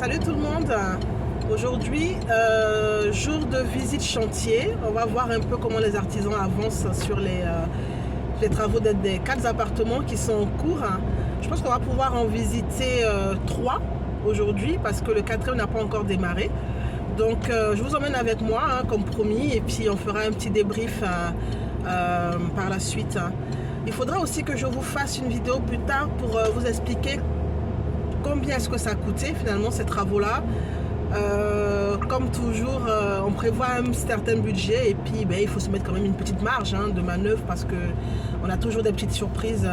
Salut tout le monde. Aujourd'hui, jour de visite chantier. On va voir un peu comment les artisans avancent sur les travaux des 4 appartements qui sont en cours. Je pense qu'on va pouvoir en visiter 3 aujourd'hui parce que le 4e n'a pas encore démarré. Donc je vous emmène avec moi comme promis et puis on fera un petit débrief par la suite. Il faudra aussi que je vous fasse une vidéo plus tard pour vous expliquer combien est-ce que ça a coûté finalement ces travaux-là. Comme toujours, on prévoit un certain budget et puis il faut se mettre quand même une petite marge de manœuvre parce qu'on a toujours des petites surprises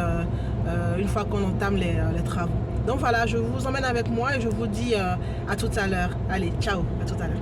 une fois qu'on entame les travaux. Donc voilà, je vous emmène avec moi et je vous dis à tout à l'heure. Allez, ciao, à tout à l'heure.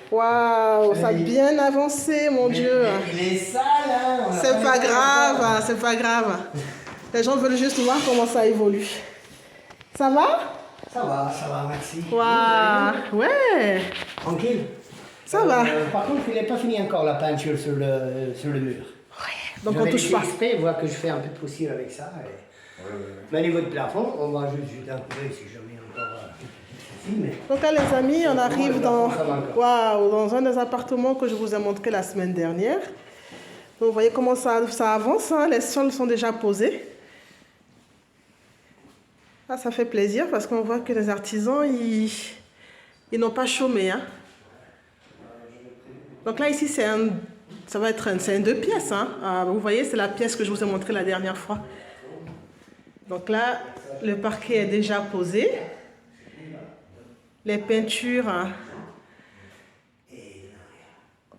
Waouh, ça a bien avancé, mon Dieu. Il est sale, hein. C'est pas grave, c'est pas grave. Les gens veulent juste voir comment ça évolue. Ça va? Ça va, merci. Waouh, ouais. Tranquille. Ça va. Par contre, il n'est pas fini encore la peinture sur le mur. Ouais, donc on touche pas. Exprès, voir que je fais un peu de poussière avec ça. Mais au niveau du plafond, on va juste jeter un coup d'œil si jamais encore. Donc là, les amis, on arrive dans un des appartements que je vous ai montré la semaine dernière. Donc, vous voyez comment ça avance, hein? Les sols sont déjà posés. Ah, ça fait plaisir parce qu'on voit que les artisans, Ils n'ont pas chômé, hein. Donc là, ici, ça va être c'est un 2 pièces. Hein. Vous voyez, c'est la pièce que je vous ai montrée la dernière fois. Donc là, le parquet est déjà posé. Les peintures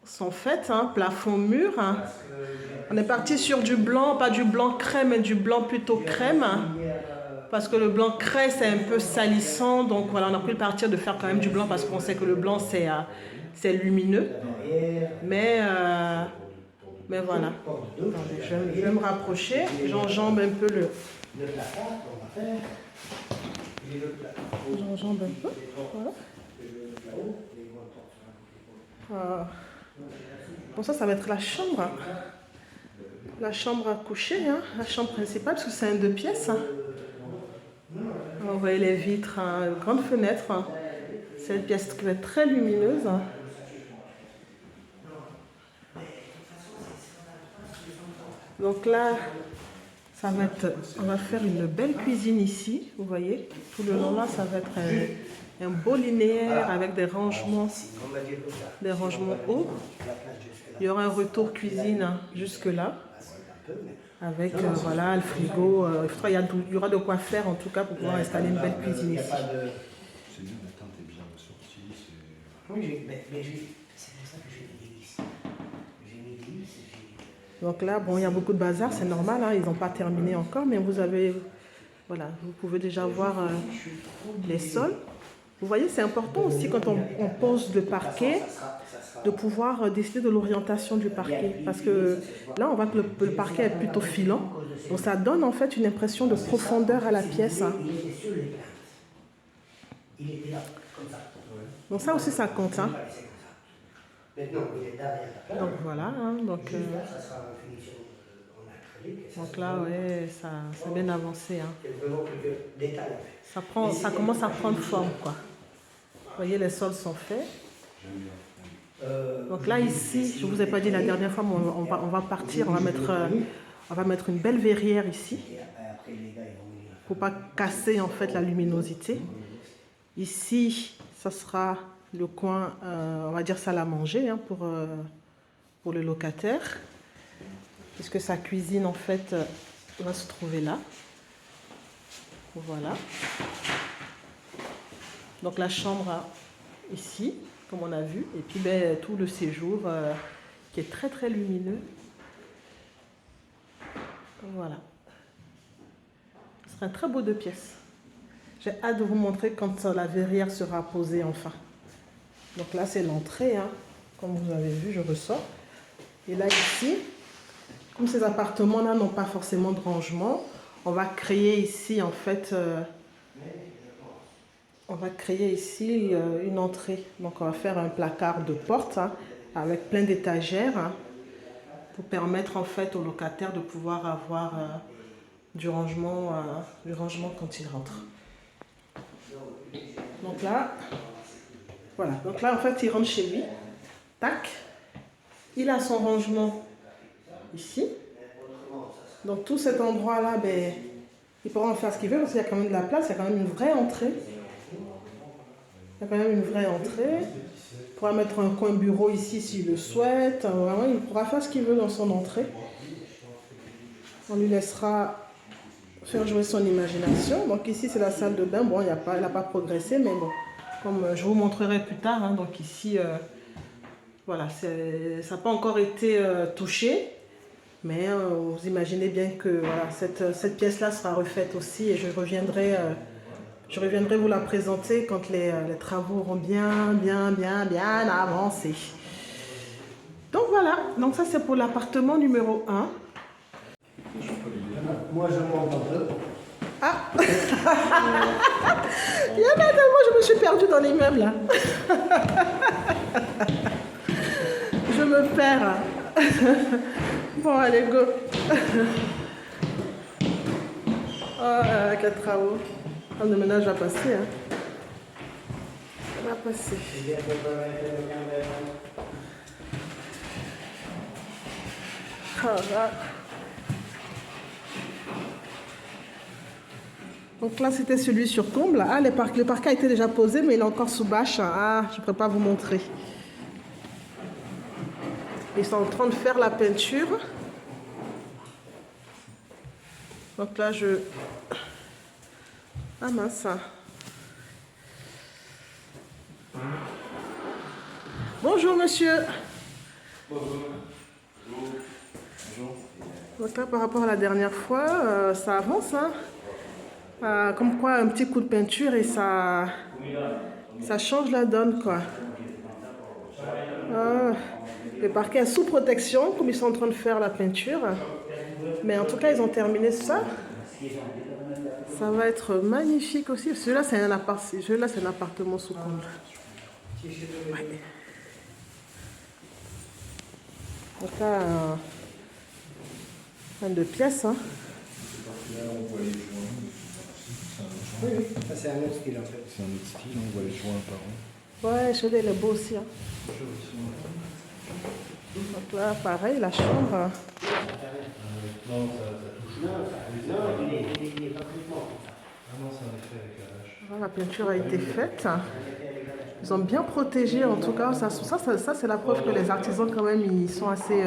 sont faites, hein, plafond, mur. Hein. On est parti sur du blanc, pas du blanc crème, mais du blanc plutôt crème. Parce que le blanc craie, c'est un peu salissant. Donc voilà, on a pris le parti de faire quand même du blanc parce qu'on sait que le blanc, c'est lumineux. Mais voilà. Attendez, je vais me rapprocher. J'enjambe un peu le plafond qu'on va faire. J'enjambe un peu. Voilà. Bon, ça va être la chambre. La chambre à coucher, hein, la chambre principale, parce que c'est un 2 pièces. Hein. Vous voyez les vitres, hein, grande fenêtre. Hein. C'est une pièce qui va être très lumineuse. Hein. Donc là, ça va être, on va faire une belle cuisine ici, vous voyez. Tout le long là, ça va être un beau linéaire avec des rangements hauts. Il y aura un retour cuisine jusque là, avec voilà le frigo. Il y aura de quoi faire en tout cas pour pouvoir installer une belle cuisine ici. C'est bien, la teinte est bien ressortie. Oui, mais c'est pour ça que j'ai mis des lisses. Donc là, bon, il y a beaucoup de bazar, c'est normal, hein, ils n'ont pas terminé encore, mais vous avez, voilà, vous pouvez déjà voir les sols. Vous voyez, c'est important aussi quand on pose le parquet, de pouvoir décider de l'orientation du parquet. Parce que là, on voit que le parquet est plutôt filant, donc ça donne en fait une impression de profondeur à la pièce. Hein. Donc ça aussi, ça compte. Hein. Donc voilà, hein, donc là, ouais, ça a bien avancé. Hein. Ça commence à prendre forme, quoi. Vous voyez, les sols sont faits. Donc là, ici, je ne vous ai pas dit la dernière fois, mais on va partir, on va mettre une belle verrière ici, pour ne pas casser en fait la luminosité. Ici, ça sera le coin, on va dire salle à manger, hein, pour le locataire, puisque sa cuisine en fait va se trouver là. Voilà. Donc la chambre ici, comme on a vu, et puis tout le séjour qui est très très lumineux. Voilà. Ce sera un très beau 2 pièces. J'ai hâte de vous montrer quand la verrière sera posée enfin. Donc là, c'est l'entrée, hein. Comme vous avez vu, je ressors. Et là, ici, comme ces appartements-là n'ont pas forcément de rangement, on va créer ici, en fait, une entrée. Donc, on va faire un placard de porte, hein, avec plein d'étagères, hein, pour permettre, en fait, aux locataires de pouvoir avoir du rangement quand ils rentrent. Donc là... Voilà, donc là en fait il rentre chez lui, tac, il a son rangement ici, donc tout cet endroit là, il pourra en faire ce qu'il veut parce qu'il y a quand même de la place, il y a quand même une vraie entrée, il pourra mettre un coin bureau ici s'il le souhaite, vraiment il pourra faire ce qu'il veut dans son entrée, on lui laissera faire jouer son imagination. Donc ici c'est la salle de bain, bon il n'a pas progressé mais bon. Comme je vous montrerai plus tard, hein, donc ici, voilà, ça n'a pas encore été touché, mais vous imaginez bien que voilà, cette pièce-là sera refaite aussi et je reviendrai vous la présenter quand les travaux auront bien avancé. Donc voilà, donc ça c'est pour l'appartement numéro 1. Moi je monte un peu. Ah. Il y en a tellement, je me suis perdue dans l'immeuble là. Je me perds. Bon, allez, go. Oh, quel travaux. Le ménage va passer. Hein. Ça va passer. Oh, là. Donc là, c'était celui sur comble. Ah, le parquet a été déjà posé, mais il est encore sous bâche. Ah, je ne pourrais pas vous montrer. Ils sont en train de faire la peinture. Donc là, ah mince. Bonjour, monsieur. Bonjour. Donc là, par rapport à la dernière fois, ça avance, hein. Comme quoi, un petit coup de peinture et ça change la donne, quoi. Le parquet est sous protection, comme ils sont en train de faire la peinture. Mais en tout cas, ils ont terminé ça. Ça va être magnifique aussi. Celui-là, c'est un appartement sous comble. Ouais. Donc là, un de pièces, hein. Oui, ça c'est un autre style en fait. C'est un autre style, on voit les joints apparents. Ouais, celui-là, il est beau aussi, hein. Donc là, pareil, la chambre. Non, il est pas complètement. Ah non, c'est un effet avec la vache. La peinture a été faite. Ils ont bien protégé, en tout cas, ça c'est la preuve que les artisans quand même, ils sont assez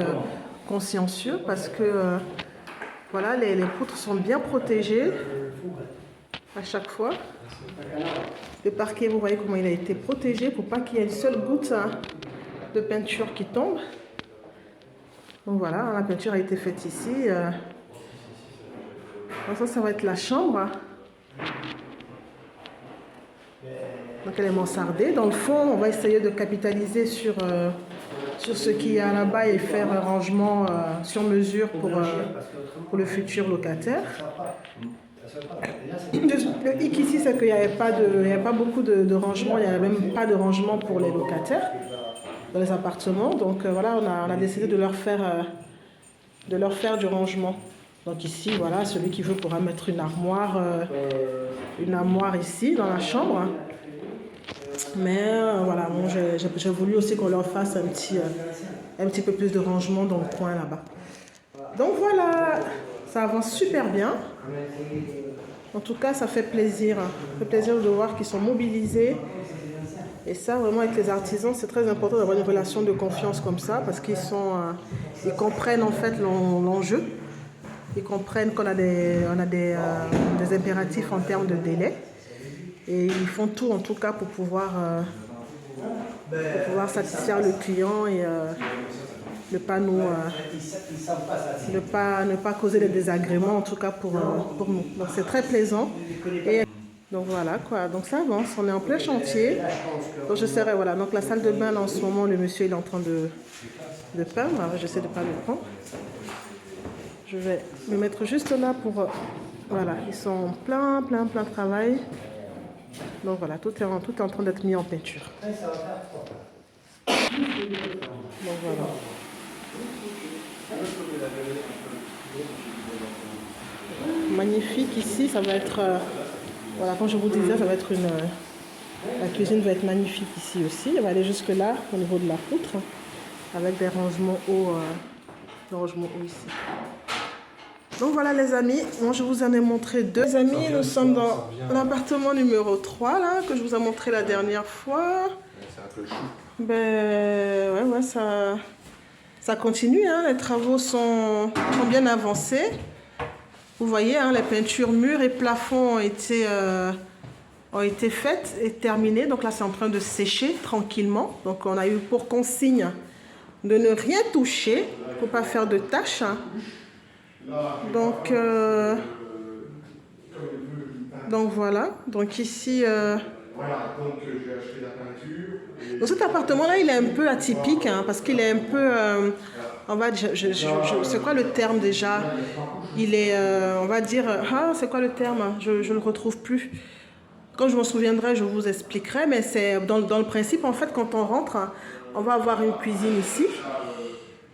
consciencieux parce que voilà, les poutres sont bien protégées à chaque fois. Le parquet, vous voyez comment il a été protégé pour pas qu'il y ait une seule goutte de peinture qui tombe. Donc voilà, la peinture a été faite ici. Donc ça va être la chambre. Donc elle est mansardée. Dans le fond, on va essayer de capitaliser sur ce qu'il y a là-bas et faire un rangement sur mesure pour le futur locataire. Le hic ici, c'est qu'il n'y avait pas beaucoup de rangement, il n'y avait même pas de rangement pour les locataires dans les appartements. Donc voilà, on a décidé de leur faire du rangement. Donc ici, voilà, celui qui veut pourra mettre une armoire ici dans la chambre. Mais voilà, bon, j'ai voulu aussi qu'on leur fasse un petit peu plus de rangement dans le coin là-bas. Donc voilà, ça avance super bien. En tout cas, ça fait plaisir. Ça fait plaisir de voir qu'ils sont mobilisés. Et ça, vraiment, avec les artisans, c'est très important d'avoir une relation de confiance comme ça parce qu'ils comprennent en fait l'enjeu. Ils comprennent qu'on a des impératifs en termes de délai. Et ils font tout en tout cas pour pouvoir satisfaire le client et ne pas causer des désagréments en tout cas pour nous. Donc c'est très plaisant. Et donc voilà quoi, donc ça avance, on est en plein chantier. Donc voilà, donc la salle de bain là, en ce moment, le monsieur il est en train de peindre. Alors, j'essaie de ne pas le prendre. Je vais me mettre juste là pour... voilà, ils sont en plein travail. Donc voilà, tout est en train d'être mis en peinture. Donc voilà. Magnifique ici, ça va être... voilà, comme je vous disais, ça va être la cuisine va être magnifique ici aussi. Elle va aller jusque là, au niveau de la poutre, avec des rangements hauts ici. Donc voilà les amis, moi je vous en ai montré deux. Les amis, nous sommes dans l'appartement numéro 3 là, que je vous ai montré la dernière fois. C'est un peu chou. Ben ouais, ça continue, hein. Les travaux sont bien avancés. Vous voyez, hein, les peintures murs et plafonds ont été faites et terminées. Donc là c'est en train de sécher tranquillement. Donc on a eu pour consigne de ne rien toucher pour ne pas faire de tâches. Donc voilà, donc ici Voilà, donc j'ai acheté la peinture. donc cet appartement là il est un peu atypique hein, parce qu'il est un peu on va dire, c'est quoi le terme déjà, il est on va dire, c'est quoi le terme, je ne le retrouve plus, quand je m'en souviendrai je vous expliquerai, mais c'est dans le principe en fait, quand on rentre on va avoir une cuisine ici,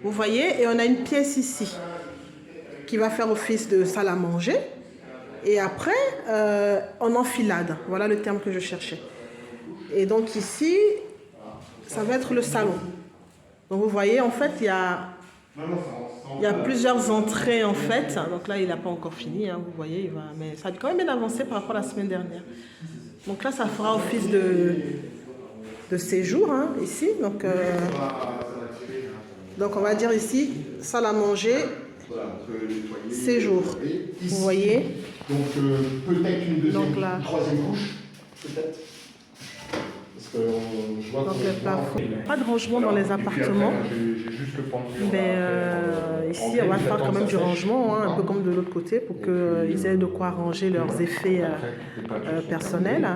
vous voyez, et on a une pièce ici qui va faire office de salle à manger. Et après, en enfilade. Voilà le terme que je cherchais. Et donc ici, ça va être le salon. Donc vous voyez, en fait, il y a... Il y a plusieurs entrées en fait. Donc là, il n'a pas encore fini, hein, vous voyez. Mais ça a quand même bien avancé par rapport à la semaine dernière. Donc là, ça fera office de séjour, hein, ici. Donc on va dire ici, salle à manger, séjour. Vous voyez. Donc peut-être une deuxième, une troisième couche, peut-être. Parce que je vois donc le plafond. Pas de rangement dans les appartements. J'ai juste le point de vue. Mais ici, on va faire quand même du rangement, hein, un peu comme de l'autre côté, pour qu'ils aient de quoi ranger leurs effets personnels.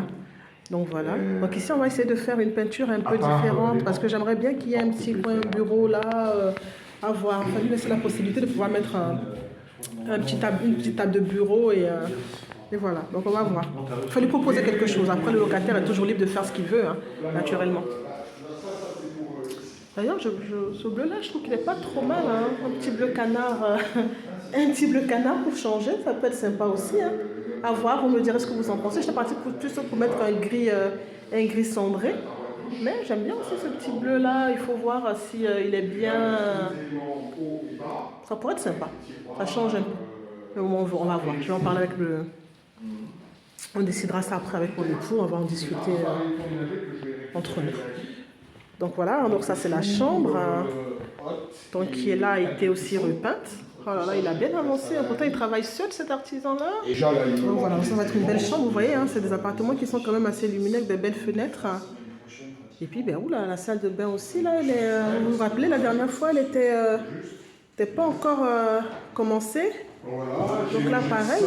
Donc voilà. Donc ici, on va essayer de faire une peinture un peu différente, parce que j'aimerais bien qu'il y ait un petit coin bureau là, à voir. Il fallait laisser la possibilité de pouvoir mettre une petite table de bureau et voilà. Donc on va voir. Il faut lui proposer quelque chose. Après, le locataire est toujours libre de faire ce qu'il veut, hein, naturellement. D'ailleurs, ce bleu-là, je trouve qu'il n'est pas trop mal. Hein. Un petit bleu canard, un petit bleu canard pour changer, ça peut être sympa aussi. Hein. À voir, vous me direz ce que vous en pensez. J'étais partie plus pour mettre un gris cendré. Mais j'aime bien aussi ce petit bleu-là. Il faut voir si il est bien. Ça pourrait être sympa. Ça change un peu. Mais on va voir. Je vais en parler avec le. On décidera ça après avec mon époux. On va en discuter entre nous. Donc voilà, donc ça c'est la chambre. Donc qui est là a été aussi repeinte. Oh là là, il a bien avancé. Pourtant, il travaille seul, cet artisan-là. Donc voilà, ça va être une belle chambre, vous voyez. Hein, c'est des appartements qui sont quand même assez lumineux, avec de belles fenêtres. Et puis, ben, oula, la salle de bain aussi, là, elle est, vous vous rappelez, la dernière fois, elle était pas encore commencée. Donc là, pareil,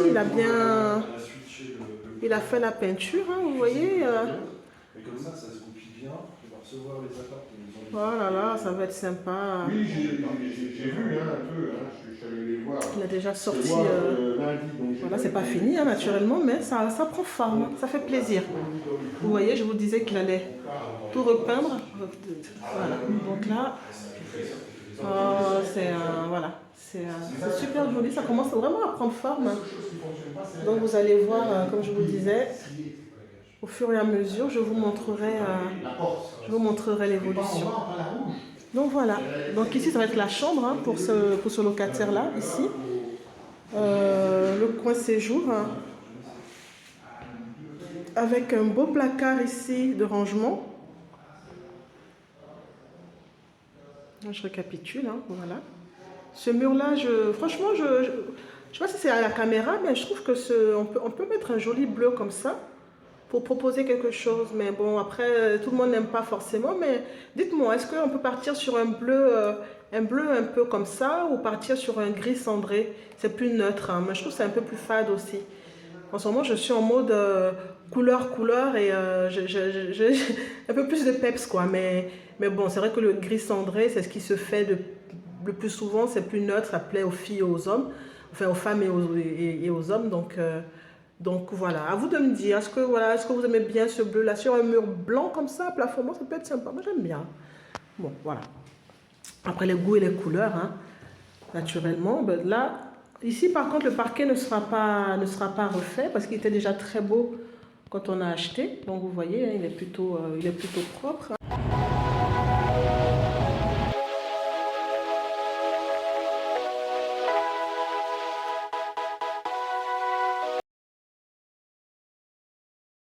il a fait la peinture, hein, vous voyez. Et comme ça se goupille bien. Tu vas recevoir les appartements. Oh là là, ça va être sympa. Oui, j'ai vu un peu, hein, je suis allé les voir. Il a déjà sorti. Lundi, voilà, c'est pas fini, hein, naturellement, mais ça prend forme, ça fait plaisir. Vous voyez, je vous disais qu'il allait tout repeindre. Voilà, donc là, voilà, c'est super joli, ça commence vraiment à prendre forme. Donc vous allez voir, comme je vous disais, au fur et à mesure, je vous montrerai l'évolution. Donc voilà, donc ici ça va être la chambre, hein, pour ce locataire-là, ici. Le coin séjour, hein, avec un beau placard ici de rangement. Je récapitule, hein, voilà. Ce mur-là, franchement, je ne sais pas si c'est à la caméra, mais je trouve que on peut mettre un joli bleu comme ça pour proposer quelque chose. Mais bon, après, tout le monde n'aime pas forcément. Mais dites-moi, est-ce qu'on peut partir sur un bleu un peu comme ça, ou partir sur un gris cendré? C'est plus neutre, hein, mais je trouve que c'est un peu plus fade aussi. En ce moment, je suis en mode couleur et j'ai un peu plus de peps, quoi. Mais bon, c'est vrai que le gris cendré, c'est ce qui se fait le plus souvent. C'est plus neutre, ça plaît aux filles et aux hommes, enfin aux femmes et aux hommes. Donc voilà, à vous de me dire, est-ce que vous aimez bien ce bleu-là sur un mur blanc comme ça, plafond, ça peut être sympa. Moi, j'aime bien. Bon, voilà. Après, les goûts et les couleurs, hein, naturellement. Ben là, ici, par contre, le parquet ne sera pas refait parce qu'il était déjà très beau quand on a acheté. Donc, vous voyez, hein, il est plutôt propre.